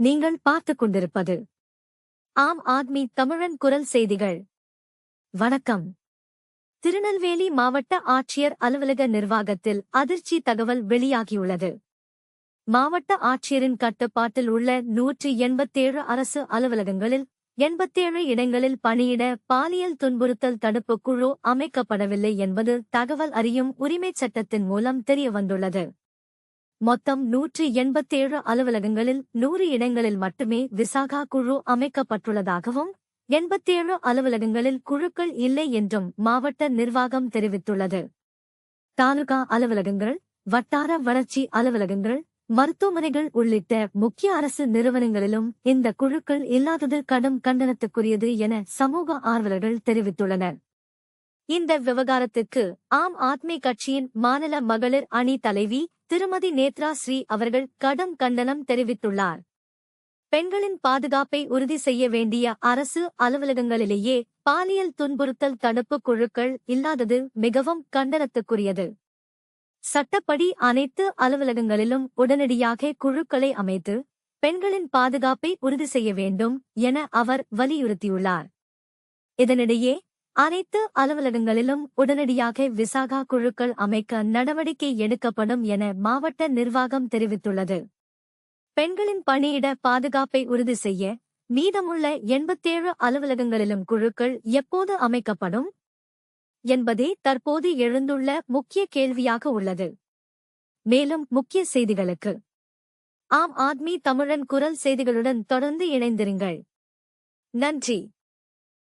நீங்கள் பார்த்துக் கொண்டிருப்பது ஆம் ஆத்மி தமிழன் குரல் செய்திகள். வணக்கம். திருநெல்வேலி மாவட்ட ஆட்சியர் அலுவலக நிர்வாகத்தில் அதிர்ச்சி தகவல் வெளியாகியுள்ளது. மாவட்ட ஆட்சியரின் கட்டுப்பாட்டில் உள்ள 187 அரசு அலுவலகங்களில் 87 இடங்களில் பணியிட பாலியல் துன்புறுத்தல் தடுப்பு குழு அமைக்கப்படவில்லை என்பது தகவல் அறியும் உரிமைச் சட்டத்தின் மூலம் தெரியவந்துள்ளது. மொத்தம் 187 அலுவலகங்களில் 100 இடங்களில் மட்டுமே விசாகா குழு அமைக்கப்பட்டுள்ளதாகவும் 87 அலுவலகங்களில் குழுக்கள் இல்லை என்றும் மாவட்ட நிர்வாகம் தெரிவித்துள்ளது. தாலுகா அலுவலகங்கள், வட்டார வளர்ச்சி அலுவலகங்கள், மருத்துவமனைகள் உள்ளிட்ட முக்கிய அரசு நிறுவனங்களிலும் இந்த குழுக்கள் இல்லாதது கடும் கண்டனத்துக்குரியது என சமூக ஆர்வலர்கள் தெரிவித்துள்ளனர். இந்த விவகாரத்துக்கு ஆம் ஆத்மி கட்சியின் மாநில மகளிர் அணி தலைவி திருமதி நேத்ரா ஸ்ரீ அவர்கள் கடும் கண்டனம் தெரிவித்துள்ளார். பெண்களின் பாதுகாப்பை உறுதி செய்ய வேண்டிய அரசு அலுவலகங்களிலேயே பாலியல் துன்புறுத்தல் தடுப்பு குழுக்கள் இல்லாதது மிகவும் கண்டனத்துக்குரியது. சட்டப்படி அனைத்து அலுவலகங்களிலும் உடனடியாக குழுக்களை அமைத்து பெண்களின் பாதுகாப்பை உறுதி செய்ய வேண்டும் என அவர் வலியுறுத்தியுள்ளார். இதனிடையே அனைத்து அலுவலகங்களிலும் உடனடியாக விசாகா குழுக்கள் அமைக்க நடவடிக்கை எடுக்கப்படும் என மாவட்ட நிர்வாகம் தெரிவித்துள்ளது. பெண்களின் பணியிட பாதுகாப்பை உறுதி செய்ய மீதமுள்ள 87 அலுவலகங்களிலும் குழுக்கள் எப்போது அமைக்கப்படும் என்பதே தற்போது எழுந்துள்ள முக்கிய கேள்வியாக உள்ளது. மேலும் முக்கிய செய்திகளுக்கு ஆம் ஆத்மி தமிழன் குரல் செய்திகளுடன் தொடர்ந்து இணைந்திருங்கள். நன்றி.